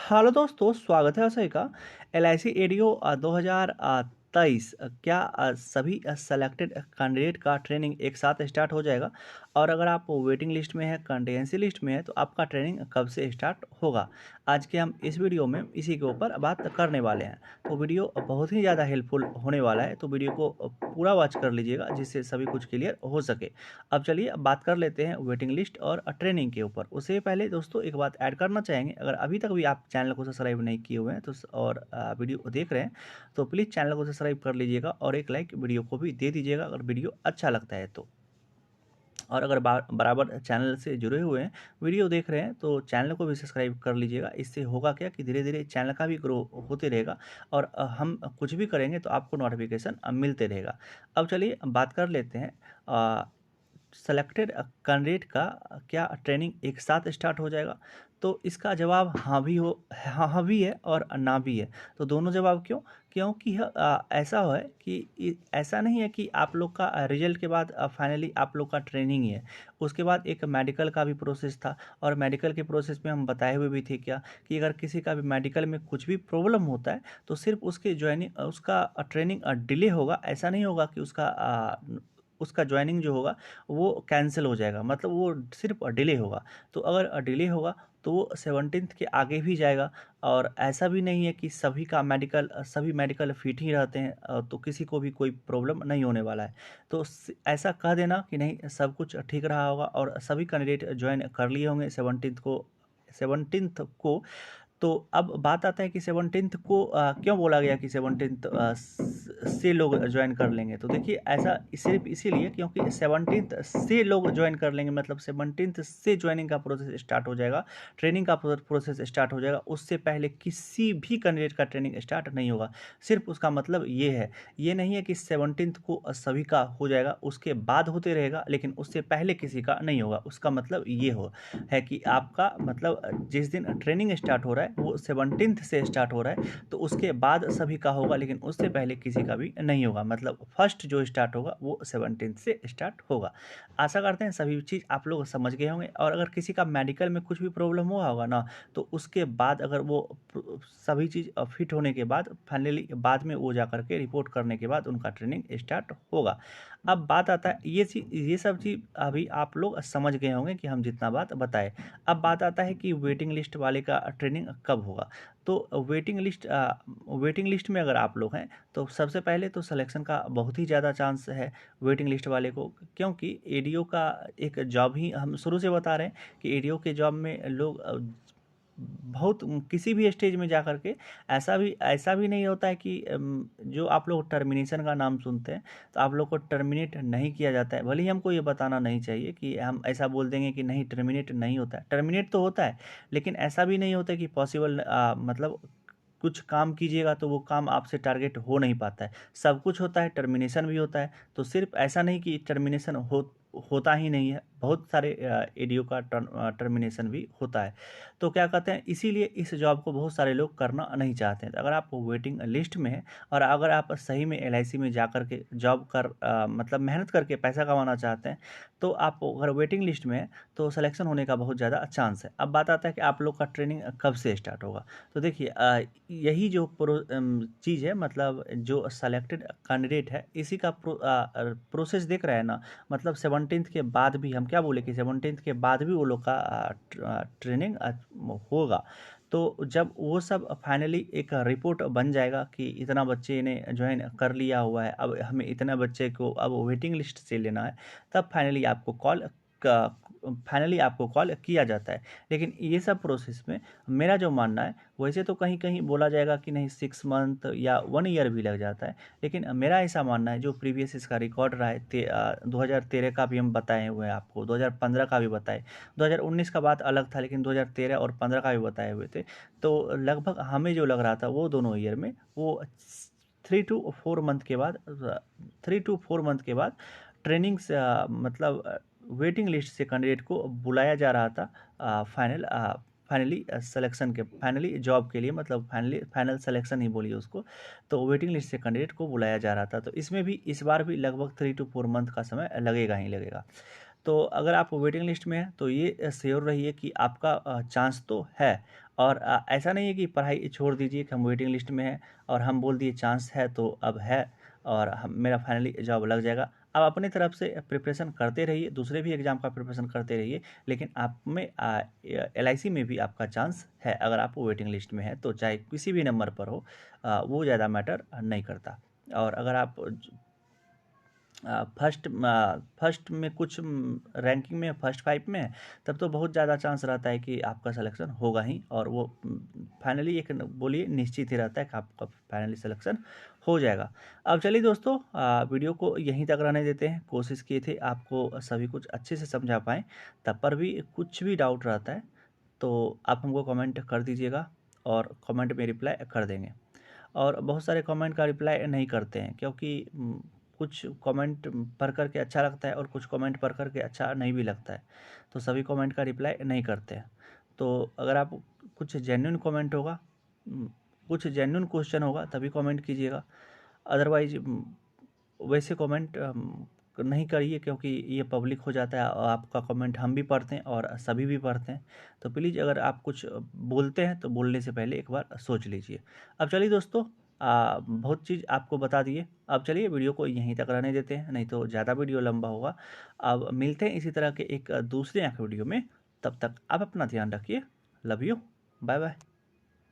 Hello दोस्तों, स्वागत है सभी का एल.आई.सी. एडीओ 2023 क्या सभी सेलेक्टेड कैंडिडेट का ट्रेनिंग एक साथ स्टार्ट हो जाएगा। और अगर आप वेटिंग लिस्ट में है, कंटीजेंसी लिस्ट में है, तो आपका ट्रेनिंग कब से स्टार्ट होगा। आज के हम इस वीडियो में इसी के ऊपर बात करने वाले हैं। तो वीडियो बहुत ही ज़्यादा हेल्पफुल होने वाला है, तो वीडियो को पूरा वॉच कर लीजिएगा जिससे सभी कुछ क्लियर हो सके। अब चलिए बात कर लेते हैं वेटिंग लिस्ट और ट्रेनिंग के ऊपर। उससे पहले दोस्तों एक बात ऐड करना चाहेंगे, अगर अभी तक भी आप चैनल को सब्सक्राइब नहीं किए हुए हैं तो और वीडियो को देख रहे हैं तो प्लीज़ चैनल को सब्सक्राइब कर लीजिएगा और एक लाइक वीडियो को भी दे दीजिएगा अगर वीडियो अच्छा लगता है तो। और अगर बराबर चैनल से जुड़े हुए हैं, वीडियो देख रहे हैं, तो चैनल को भी सब्सक्राइब कर लीजिएगा। इससे होगा क्या कि धीरे धीरे चैनल का भी ग्रो होते रहेगा और हम कुछ भी करेंगे तो आपको नोटिफिकेशन मिलते रहेगा। अब चलिए बात कर लेते हैं, सेलेक्टेड कैंडिडेट का क्या ट्रेनिंग एक साथ स्टार्ट हो जाएगा। तो इसका जवाब हाँ भी हो, हाँ भी है और ना भी है। तो दोनों जवाब क्यों? क्योंकि ऐसा है कि ऐसा नहीं है कि आप लोग का रिजल्ट के बाद फाइनली आप लोग का ट्रेनिंग ही है। उसके बाद एक मेडिकल का भी प्रोसेस था और मेडिकल के प्रोसेस में हम बताए हुए भी थे क्या कि अगर किसी का भी मेडिकल में कुछ भी प्रॉब्लम होता है तो सिर्फ उसके ज्वाइनिंग उसका ट्रेनिंग डिले होगा। ऐसा नहीं होगा कि उसका ज्वाइनिंग जो होगा वो कैंसिल हो जाएगा, मतलब वो सिर्फ डिले होगा। तो अगर डिले होगा तो वो 17th के आगे भी जाएगा। और ऐसा भी नहीं है कि सभी मेडिकल फिट ही रहते हैं, तो किसी को भी कोई प्रॉब्लम नहीं होने वाला है। तो ऐसा कह देना कि नहीं सब कुछ ठीक रहा होगा और सभी कैंडिडेट ज्वाइन कर लिए होंगे 17th को। तो अब बात आता है कि 17th को क्यों बोला गया कि 17th से लोग ज्वाइन कर लेंगे। तो देखिए ऐसा सिर्फ इसीलिए क्योंकि 17th से लोग ज्वाइन कर लेंगे, मतलब 17th से ज्वाइनिंग का प्रोसेस स्टार्ट हो जाएगा, ट्रेनिंग का प्रोसेस स्टार्ट हो जाएगा। उससे पहले किसी भी कैंडिडेट का ट्रेनिंग स्टार्ट नहीं होगा। सिर्फ उसका मतलब ये है, ये नहीं है कि 17th को सभी का हो जाएगा, उसके बाद होते रहेगा लेकिन उससे पहले किसी का नहीं होगा। उसका मतलब ये है कि आपका मतलब जिस दिन ट्रेनिंग स्टार्ट हो रहा है वो 17th से स्टार्ट हो रहा है, तो उसके बाद सभी का होगा लेकिन उससे पहले किसी का भी नहीं होगा। मतलब फर्स्ट जो स्टार्ट होगा वो 17th से स्टार्ट होगा। आशा करते हैं सभी चीज़ आप लोग समझ गए होंगे। और अगर किसी का मेडिकल में कुछ भी प्रॉब्लम हुआ होगा ना, तो उसके बाद अगर वो सभी चीज़ फिट होने के बाद फाइनली बाद में वो जा करके रिपोर्ट करने के बाद उनका ट्रेनिंग स्टार्ट होगा। अब बात आता है ये सब चीज़ अभी आप लोग समझ गए होंगे कि हम जितना बात बताए। अब बात आता है कि वेटिंग लिस्ट वाले का ट्रेनिंग कब होगा। तो वेटिंग लिस्ट में अगर आप लोग हैं तो सबसे पहले तो सिलेक्शन का बहुत ही ज़्यादा चांस है वेटिंग लिस्ट वाले को, क्योंकि एडीओ का एक जॉब ही हम शुरू से बता रहे हैं कि एडीओ के जॉब में लोग बहुत किसी भी स्टेज में जा कर के ऐसा भी नहीं होता है कि जो आप लोग टर्मिनेशन का नाम सुनते हैं तो आप लोग को टर्मिनेट नहीं किया जाता है। भले ही हमको ये बताना नहीं चाहिए कि हम ऐसा बोल देंगे कि नहीं टर्मिनेट नहीं होता है, टर्मिनेट तो होता है लेकिन ऐसा भी नहीं होता कि पॉसिबल मतलब कुछ काम कीजिएगा तो वो काम आपसे टारगेट हो नहीं पाता है। सब कुछ होता है, टर्मिनेशन भी होता है। तो सिर्फ ऐसा नहीं कि टर्मिनेशन होता ही नहीं है, बहुत सारे एडीओ का टर्मिनेशन भी होता है। तो क्या कहते हैं, इसीलिए इस जॉब को बहुत सारे लोग करना नहीं चाहते हैं। तो अगर आप वेटिंग लिस्ट में हैं और अगर आप सही में एलआईसी में जा कर के जॉब मतलब मेहनत करके पैसा कमाना चाहते हैं, तो आप अगर वेटिंग लिस्ट में है तो सिलेक्शन होने का बहुत ज़्यादा चांस है। अब बात आता है कि आप लोग का ट्रेनिंग कब से स्टार्ट होगा। तो देखिए यही जो चीज़ है, मतलब जो सेलेक्टेड कैंडिडेट है इसी का प्रोसेस देख रहे हैं ना। मतलब 17th के बाद भी हम क्या बोले कि 17th के बाद भी वो लोग का ट्रेनिंग होगा। तो जब वो सब फाइनली एक रिपोर्ट बन जाएगा कि इतना बच्चे ने ज्वाइन कर लिया हुआ है, अब हमें इतना बच्चे को अब वेटिंग लिस्ट से लेना है, तब फाइनली आपको कॉल किया जाता है। लेकिन ये सब प्रोसेस में मेरा जो मानना है, वैसे तो कहीं कहीं बोला जाएगा कि नहीं 6 मंथ या 1 ईयर भी लग जाता है, लेकिन मेरा ऐसा मानना है जो प्रीवियस इसका रिकॉर्ड रहा है 2013 का भी हम बताए हुए हैं आपको, 2015 का भी बताए, 2019 का बात अलग था लेकिन 2013 और 15 का भी बताए हुए थे। तो लगभग हमें जो लग रहा था वो दोनों ईयर में वो 3 to 4 मंथ के बाद ट्रेनिंग से मतलब वेटिंग लिस्ट से कैंडिडेट को बुलाया जा रहा था फाइनली जॉब के लिए, मतलब फाइनल सिलेक्शन ही बोलिए उसको। तो वेटिंग लिस्ट से कैंडिडेट को बुलाया जा रहा था, तो इसमें भी इस बार भी लगभग 3 to 4 मंथ का समय लगेगा ही लगेगा। तो अगर आप वेटिंग लिस्ट में हैं तो ये श्योर रहिए कि आपका चांस तो है। और ऐसा नहीं है कि पढ़ाई छोड़ दीजिए कि हम वेटिंग लिस्ट में हैं और हम बोल दिए चांस है तो अब है और हम मेरा फाइनली जॉब लग जाएगा। आप अपनी तरफ से प्रिपरेशन करते रहिए, दूसरे भी एग्ज़ाम का प्रिपरेशन करते रहिए, लेकिन आप में LIC में भी आपका चांस है अगर आप वेटिंग लिस्ट में हैं तो, चाहे किसी भी नंबर पर हो, वो ज़्यादा मैटर नहीं करता। और अगर आप फर्स्ट में कुछ रैंकिंग में फर्स्ट 5 में है, तब तो बहुत ज़्यादा चांस रहता है कि आपका सिलेक्शन होगा ही, और वो फाइनली एक बोलिए निश्चित ही रहता है कि आपका फाइनली सिलेक्शन हो जाएगा। अब चलिए दोस्तों, वीडियो को यहीं तक रहने देते हैं। कोशिश किए थे आपको सभी कुछ अच्छे से समझा पाएँ, तब पर भी कुछ भी डाउट रहता है तो आप हमको कमेंट कर दीजिएगा और कमेंट में रिप्लाई कर देंगे। और बहुत सारे कमेंट का रिप्लाई नहीं करते हैं क्योंकि कुछ कमेंट पढ़ कर के अच्छा लगता है और कुछ कमेंट पढ़ कर के अच्छा नहीं भी लगता है, तो सभी कमेंट का रिप्लाई नहीं करते हैं। तो अगर आप कुछ जेन्युइन कमेंट होगा, कुछ जेन्युइन क्वेश्चन होगा तभी कमेंट कीजिएगा, अदरवाइज वैसे कमेंट नहीं करिए क्योंकि ये पब्लिक हो जाता है और आपका कमेंट हम भी पढ़ते हैं और सभी भी पढ़ते हैं। तो प्लीज़ अगर आप कुछ बोलते हैं तो बोलने से पहले एक बार सोच लीजिए। अब चलिए दोस्तों, बहुत चीज़ आपको बता दिए। अब चलिए वीडियो को यहीं तक रहने देते हैं, नहीं तो ज़्यादा वीडियो लंबा होगा। अब मिलते हैं इसी तरह के एक दूसरे वीडियो में, तब तक आप अपना ध्यान रखिए। Love you, bye bye.